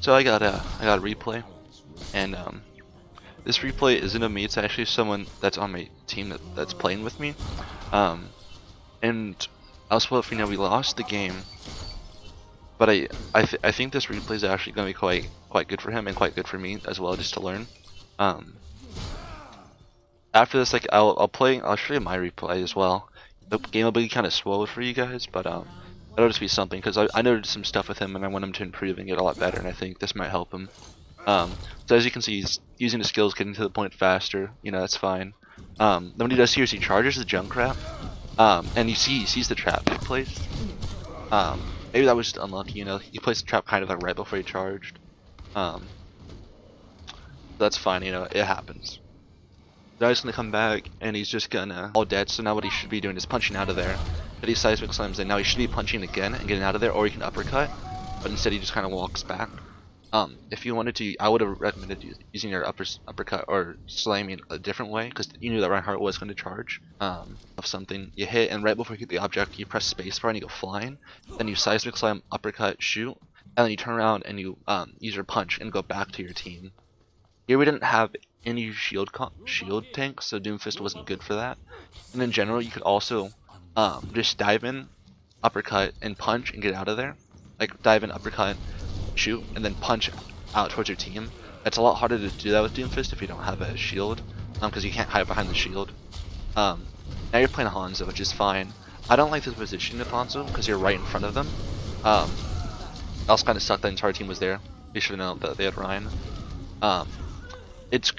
So I got a replay, and this replay isn't of me. It's actually someone that's on my team that's playing with me. And also, if you know, we lost the game, but I think this replay is actually going to be quite good for him and quite good for me as well, just to learn. After this, like I'll show you my replay as well. The game will be kind of slow for you guys, but that'll just be something because I noticed some stuff with him and I want him to improve and get a lot better, and I think this might help him. So as you can see, he's using the skills, getting to the point faster. You know, that's fine. Then what he does here is he charges the Junkrat, and he sees the trap he placed. Maybe that was just unlucky. You know, he placed the trap kind of like right before he charged. That's fine. You know, it happens. Now he's gonna come back and he's just gonna all dead. So now what he should be doing is punching out of there. But he seismic slams in. Now he should be punching again and getting out of there, or he can uppercut. But instead he just kind of walks back. If you wanted to, I would have recommended using your uppercut or slamming a different way, because you knew that Reinhardt was going to charge of something. You hit, and right before you hit the object, you press spacebar and you go flying. Then you seismic slam, uppercut, shoot, and then you turn around and you use your punch and go back to your team. Here we didn't have any shield tanks, so Doomfist wasn't good for that. And in general, you could also just dive in, uppercut, and punch and get out of there. Like dive in, uppercut, shoot, and then punch out towards your team. It's a lot harder to do that with Doomfist if you don't have a shield, because you can't hide behind the shield. Now you're playing Hanzo, which is fine. I don't like this position of Hanzo because you're right in front of them. It also kind of sucked that the entire team was there. You should have known that they had Ryan.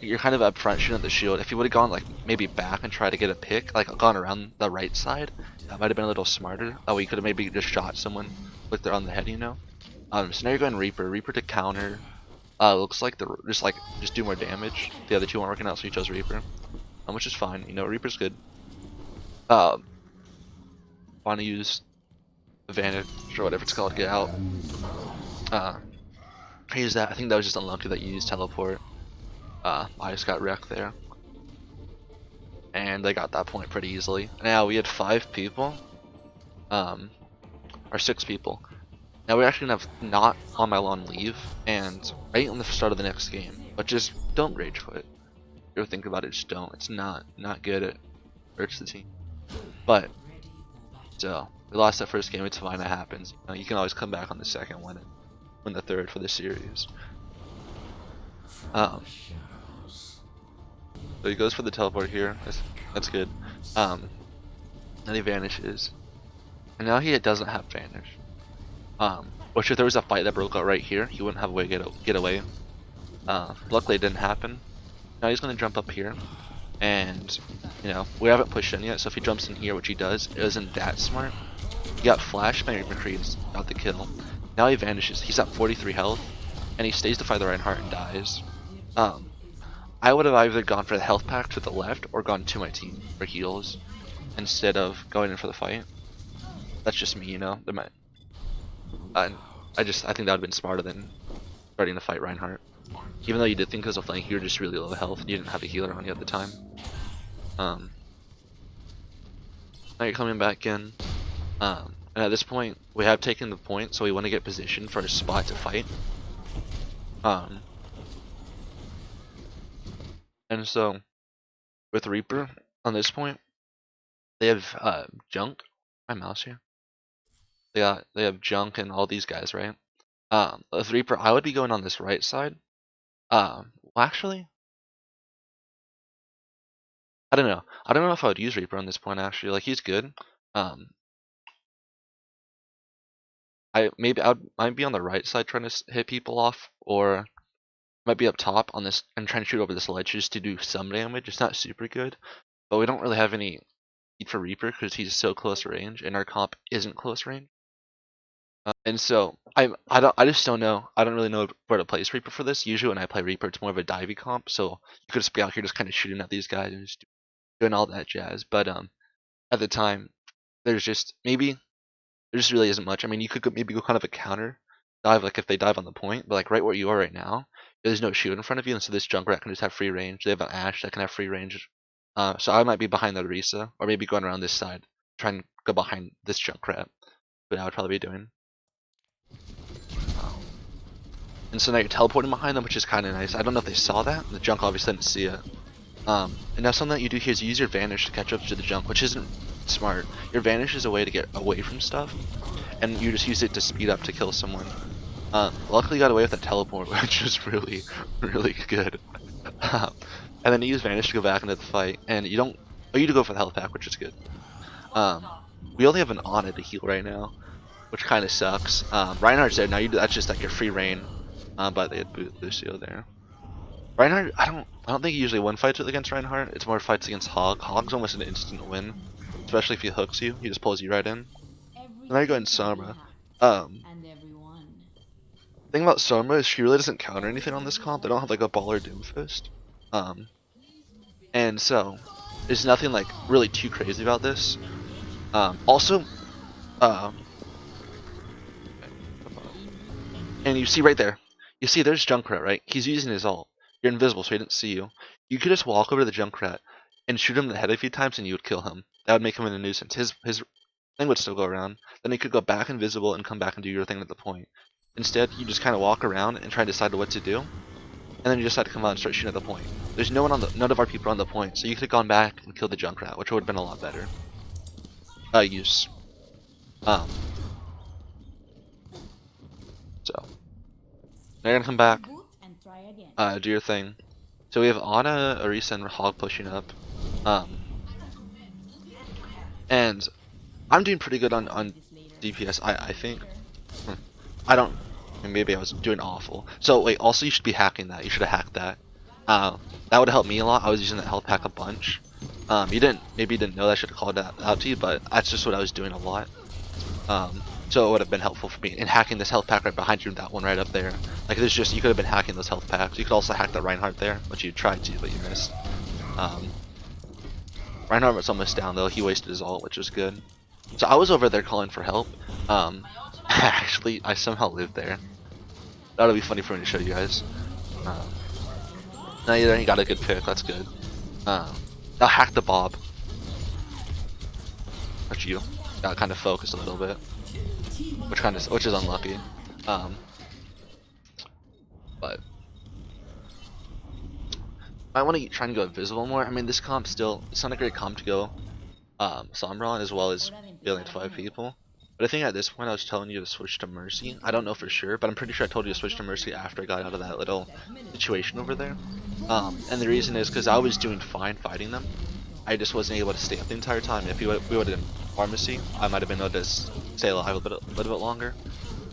You're kind of up front shooting at the shield. If you would have gone like maybe back and tried to get a pick, like gone around the right side, that might have been a little smarter. That way you could have maybe just shot someone with their on the head, you know. So now you're going Reaper to counter. Looks like just do more damage. The other two aren't working out, so you chose Reaper, which is fine. You know, Reaper's good. Want to use advantage or whatever it's called, get out. Use that. I think that was just unlucky that you used teleport. I just got wrecked there, and they got that point pretty easily. Now we had 5 people, or 6 people. Now we're actually gonna have not on my lawn leave, and right on the start of the next game. But just don't rage quit. If you ever think about it, just don't. It's not good. It hurts the team. But so we lost that first game. It's fine. That happens. You can always come back on the second one and win the third for the series. So he goes for the teleport here. That's good. And he vanishes, and now he doesn't have vanish. Which if there was a fight that broke out right here, he wouldn't have a way to get away. Luckily it didn't happen. Now he's gonna jump up here, and you know, we haven't pushed in yet, so if he jumps in here, which he does, it isn't that smart. He got flashed by McCree's, got the kill. Now he vanishes. He's at 43 health, and he stays to fight the Reinhardt and dies. I would have either gone for the health pack to the left or gone to my team for heals instead of going in for the fight. That's just me, you know. I think that would have been smarter than starting to fight Reinhardt. Even though you did think as a flank, you were just really low health and you didn't have a healer on you at the time. Now you're coming back in. And at this point, we have taken the point, so we want to get positioned for a spot to fight. And so, with Reaper, on this point, they have Junk. My mouse here. They have Junk and all these guys, right? With Reaper, I would be going on this right side. Well, actually, I don't know. I don't know if I would use Reaper on this point. Actually, like he's good. I'd might be on the right side trying to hit people off, or might be up top on this and trying to shoot over this ledge just to do some damage. It's not super good, but we don't really have any need for Reaper because he's so close range, and our comp isn't close range. And so I just don't know. I don't really know where to place Reaper for this. Usually when I play Reaper, it's more of a divey comp, so you could just be out here just kind of shooting at these guys and just doing all that jazz. But at the time, there just really isn't much. I mean, you could maybe go kind of a counter dive, like if they dive on the point, but like right where you are right now, there's no shield in front of you, and so this Junkrat can just have free range. They have an Ashe that can have free range. So I might be behind the Orisa, or maybe going around this side, try and go behind this Junkrat. But I would probably be doing. And so now you're teleporting behind them, which is kind of nice. I don't know if they saw that. The junk obviously didn't see it. And now something that you do here is you use your vanish to catch up to the junk, which isn't smart. Your vanish is a way to get away from stuff, and you just use it to speed up to kill someone. Luckily you got away with that teleport, which was really, really good. And then you use vanish to go back into the fight, and you don't. Oh, you do go for the health pack, which is good. We only have an Ana to heal right now, which kind of sucks. Reinhardt's there now. That's just like your free reign. But they had boot Lucio there. Reinhardt, I don't think he usually win fights against Reinhardt. It's more fights against Hog. Hog's almost an instant win, especially if he hooks you. He just pulls you right in. And now you go in Sombra. Thing about Sombra is she really doesn't counter anything on this comp. They don't have like a Ball or Doomfist. And so there's nothing like really too crazy about this. Also, and you see right there, you see there's Junkrat, right? He's using his ult. You're invisible, so he didn't see you. You could just walk over to the Junkrat and shoot him in the head a few times, and you would kill him. That would make him a nuisance. His thing would still go around. Then he could go back invisible and come back and do your thing at the point. Instead, you just kind of walk around and try to decide what to do, and then you decide to come out and start shooting at the point. There's none of our people on the point, so you could have gone back and killed the Junkrat, which would have been a lot better. Use. So now you're gonna come back, do your thing. So we have Ana, Orisa, and Hog pushing up. And I'm doing pretty good on DPS, I think. I don't, maybe I was doing awful. So wait, also you should be hacking that. You should have hacked that. That would have helped me a lot. I was using that health pack a bunch. Maybe you didn't know that. I should have called that out to you, but that's just what I was doing a lot. So it would have been helpful for me in hacking this health pack right behind you, that one right up there. Like there's just, you could have been hacking those health packs. You could also hack that Reinhardt there, which you tried to, but you missed. Reinhardt was almost down though. He wasted his ult, which was good. So I was over there calling for help. Actually, I somehow lived there. That'll be funny for me to show you guys. Now you got a good pick. That's good. I'll hack the Bob. Which you got kind of focused a little bit, which is unlucky. But I want to try and go invisible more. I mean, this comp still, it's not a great comp to go Sombra on, as well as dealing to 5 people. But I think at this point I was telling you to switch to Mercy. I don't know for sure, but I'm pretty sure I told you to switch to Mercy after I got out of that little situation over there. And the reason is because I was doing fine fighting them. I just wasn't able to stay up the entire time. If we would have done Pharmacy, I might have been able to stay alive a little bit longer.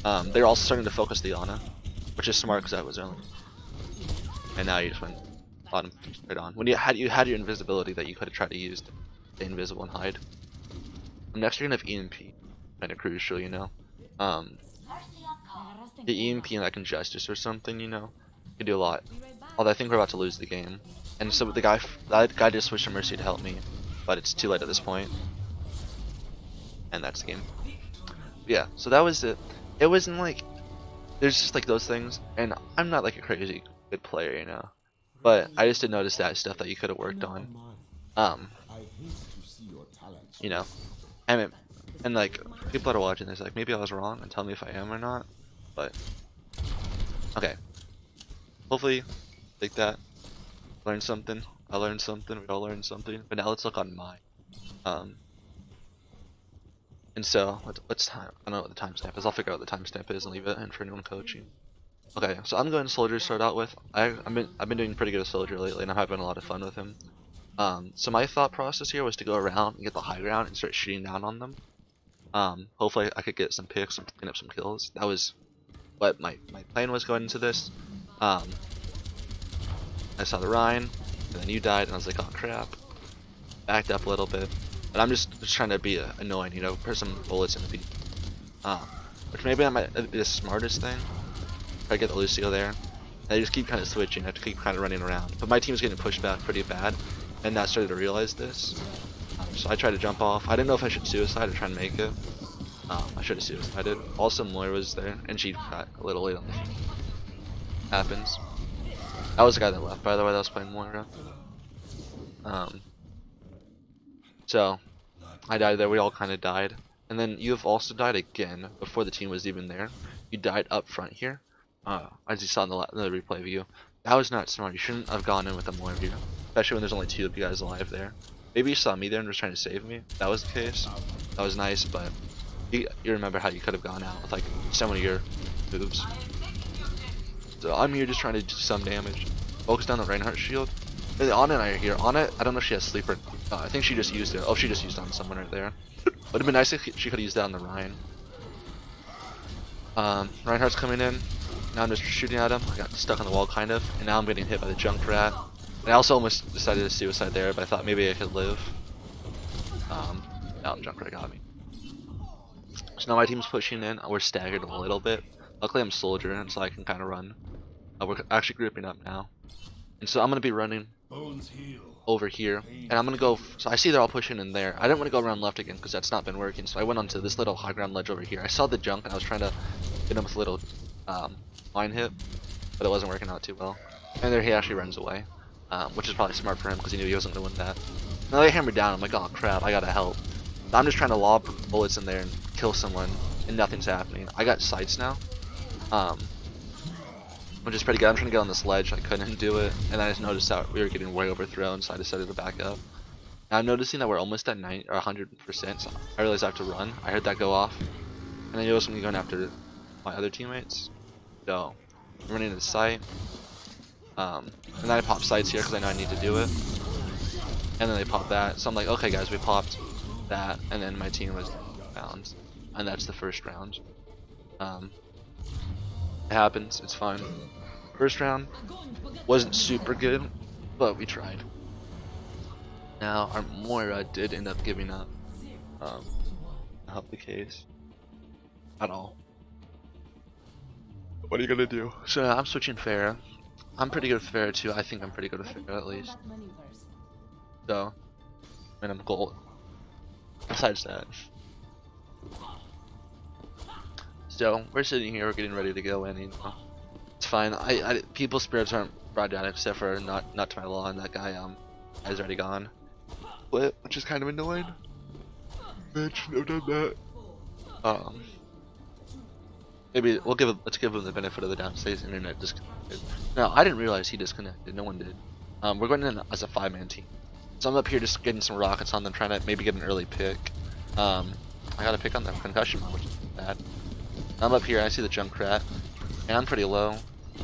They're also starting to focus the Ana, which is smart because I was early. And now you just went bottom straight on. When you had your invisibility that you could have tried to use to stay invisible and hide. Next you're gonna have EMP, kind of crucial, you know. The EMP and like Injustice or something, you know, could do a lot. Although I think we're about to lose the game. And so that guy just switched to Mercy to help me, but it's too late at this point. And that's the game. Yeah, so that was it. It wasn't like, there's just like those things, and I'm not like a crazy good player, you know. But I just did notice that stuff that you could have worked on. You know, and like people that are watching this, like maybe I was wrong, and tell me if I am or not. But okay, hopefully, take that, learn something. I learned something. We all learned something. But now let's look on mine. And so let's time. I don't know what the timestamp is. I'll figure out what the timestamp is and leave it in for anyone coaching. Okay, so I'm going Soldier to start out with. I've been doing pretty good with Soldier lately, and I'm having a lot of fun with him. So my thought process here was to go around and get the high ground and start shooting down on them. Hopefully I could get some picks and clean up some kills. That was what my plan was going into this. I saw the Rhine, and then you died, and I was like, oh crap. Backed up a little bit. But I'm just trying to be annoying, you know, put some bullets in the feet. Which maybe that might be the smartest thing. Try to get the Lucio there. And I just keep kind of switching, I have to keep kind of running around. But my team's getting pushed back pretty bad, and I started to realize this. So I tried to jump off. I didn't know if I should suicide or try and make it. I should have suicided. Also Moira was there, and she got a little late on the field. Happens. That was the guy that left, by the way, that was playing Moira. So, I died there, we all kind of died. And then you have also died again, before the team was even there. You died up front here. as you saw in the replay view. That was not smart. You shouldn't have gone in with a Moira here, especially when there's only 2 of you guys alive there. Maybe you saw me there and was trying to save me. That was the case. That was nice, but you remember how you could have gone out with like so many of your moves. So I'm here just trying to do some damage. Focus down the Reinhardt shield. And Anna and I are here. Anna, I don't know if she has sleeper. I think she just used it. Oh, she just used it on someone right there. Would have been nice if she could have used that on the Ryan. Reinhardt's coming in. Now I'm just shooting at him. I got stuck on the wall kind of, and now I'm getting hit by the Junkrat. And I also almost decided to suicide there, but I thought maybe I could live. Now the Junkrat got me. So now my team's pushing in. We're staggered a little bit. Luckily I'm soldier, and so I can kind of run. We're actually grouping up now. And so I'm going to be running over here. And I'm going to go, so I see they're all pushing in there. I didn't want to go around left again because that's not been working. So I went onto this little high ground ledge over here. I saw the junk and I was trying to get him with a little line hit. But it wasn't working out too well. And there he actually runs away. Which is probably smart for him because he knew he wasn't going to win that. Now they hammered down. I'm like, oh crap, I got to help. So I'm just trying to lob bullets in there and kill someone. And nothing's happening. I got sights now. Which is pretty good. I'm trying to get on this ledge. I couldn't do it. And I just noticed that we were getting way overthrown, so I decided to back up. Now I'm noticing that we're almost at 90 or 100%, so I realized I have to run. I heard that go off. And I noticed I'm going after my other teammates. So, I'm running into sight. And then I pop sights here because I know I need to do it. And then they pop that. So I'm like, okay guys, we popped that. And then my team was bound. And that's the first round. It happens, it's fine. First round wasn't super good, but we tried. Now our Moira did end up giving up. Help the case at all. What are you gonna do? So I'm switching Pharah. I'm pretty good with Pharah too. I think I'm pretty good with Pharah at least. So, and I'm gold. Besides that. So we're sitting here, we're getting ready to go in. You know, it's fine. People's spirits aren't brought down except for not to my law, and that guy is already gone. Split, which is kind of annoying. Bitch, no done that. Maybe let's give him the benefit of the doubt. Say his internet disconnected. No, I didn't realize he disconnected. No one did. We're going in as a 5-man team. So I'm up here just getting some rockets on them, trying to maybe get an early pick. I got a pick on the concussion, which is bad. I'm up here, I see the Junkrat, and I'm pretty low.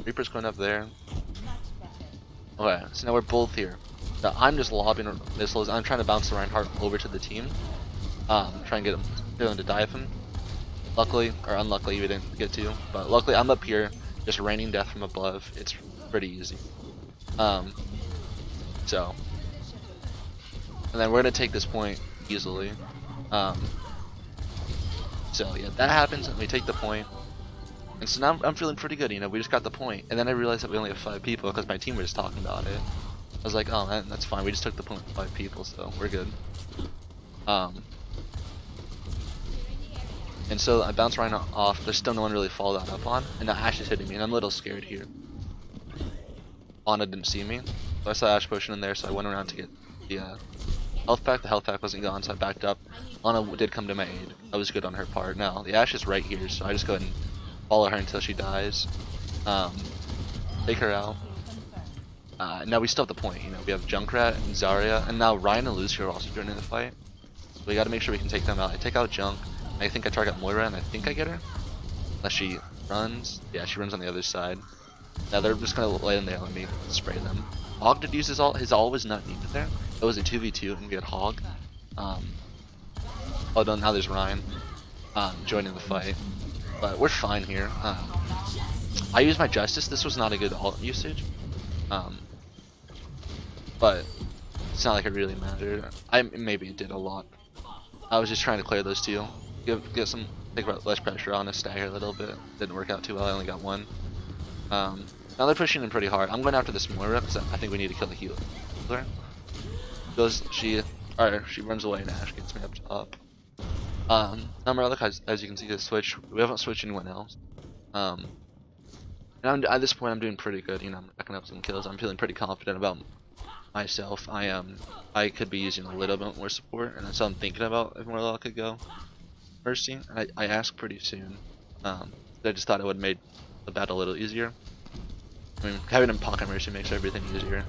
Reaper's going up there. Okay, so now we're both here. Now I'm just lobbing missiles. I'm trying to bounce the Reinhardt over to the team. Try and get him to die of him. Luckily, or unluckily, we didn't get to. But luckily, I'm up here, just raining death from above. It's pretty easy. So, and then we're gonna take this point easily. So yeah, that happens, and we take the point. And so now I'm feeling pretty good, you know, we just got the point. And then I realized that we only have 5 people because my team was just talking about it. I was like, oh man, that's fine, we just took the point with 5 people, so we're good. And so I bounce right off, there's still no one really fall that up on, and now Ashe is hitting me, and I'm a little scared here. Ana didn't see me, so I saw Ashe pushing in there, so I went around to get the health pack. The health pack wasn't gone, so I backed up. Ana did come to my aid. That was good on her part. Now, the Ashe is right here, so I just go ahead and follow her until she dies. Take her out. Now we still have the point, you know, we have Junkrat and Zarya, and now Ryan and Lucy are also joining the fight. So we gotta make sure we can take them out. I take out Junk, and I think I target Moira, and I think I get her. Unless she runs. Yeah, she runs on the other side. Now they're just gonna lay in there and let me spray them. Hog did use his ult. His ult was not needed there. It was a 2v2 and get Hog. Although now there's Ryan joining the fight. But we're fine here. I used my Justice. This was not a good ult usage. But it's not like it really mattered. Maybe it did a lot. I was just trying to clear those two. Get some, think about less pressure on a stagger a little bit. Didn't work out too well. I only got one. Now they're pushing in pretty hard. I'm going after this Moira because I think we need to kill the healer. She runs away and Ashe gets me up top. Now my other guys, as you can see, switch. We haven't switched anyone else. And at this point, I'm doing pretty good. You know, I'm racking up some kills. I'm feeling pretty confident about myself. I could be using a little bit more support, and that's what I'm thinking about if Morlock could go Mercy. And I asked pretty soon. I just thought it would have made the battle a little easier. I mean, having him pocket mercy makes everything easier.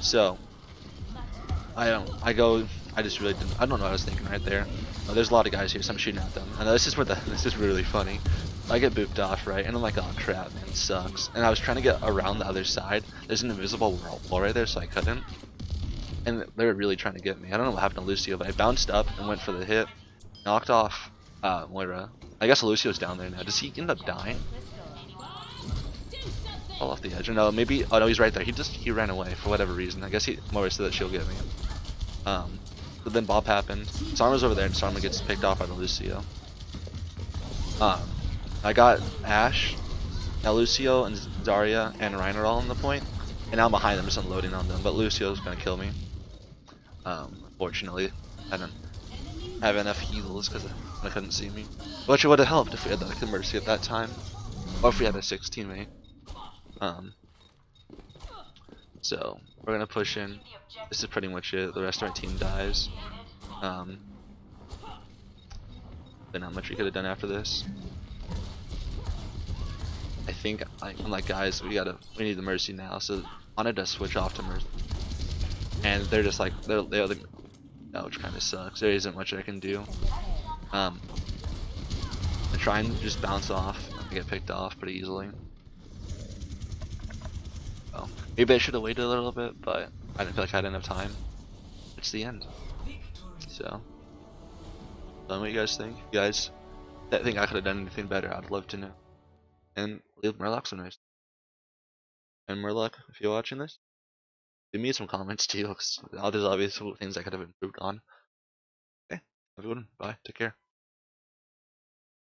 So I just really didn't. I don't know what I was thinking right there. There's a lot of guys here, so I'm shooting at them. And this is where this is really funny. I get booped off, right? And I'm like, oh crap, man, this sucks. And I was trying to get around the other side. There's an invisible wall right there, so I couldn't. And they were really trying to get me. I don't know what happened to Lucio, but I bounced up and went for the hit. Knocked off Moira. I guess Lucio's down there now. Does he end up dying? Fall off the edge. Or no, maybe. Oh no, he's right there. He ran away for whatever reason. I guess Moira said that she'll get me. But then Bob happened. Sarma's over there, and Sarma gets picked off by the Lucio. I got Ashe. Now Lucio and Zarya and Rein are all on the point, and now I'm behind them, just unloading on them. But Lucio's gonna kill me. Unfortunately, I didn't have enough heals because they couldn't see me. Which would have helped if we had the mercy at that time, or if we had a 6 teammate. So we're gonna push in. This is pretty much it. The rest of our team dies. Then not much we could have done after this. I think I'm like, guys, we need the mercy now. So Ana does switch off to mercy, and they're just like which kind of sucks. There isn't much I can do. I try and just bounce off and get picked off pretty easily. Well, maybe I should have waited a little bit, but I didn't feel like I had enough time. It's the end. So, tell me what you guys think. If you guys think I could have done anything better, I'd love to know. And leave Murloc some nice. And Murloc, if you're watching this, give me some comments too, because there's obvious things I could have improved on. Okay, have a good one. Bye. Take care.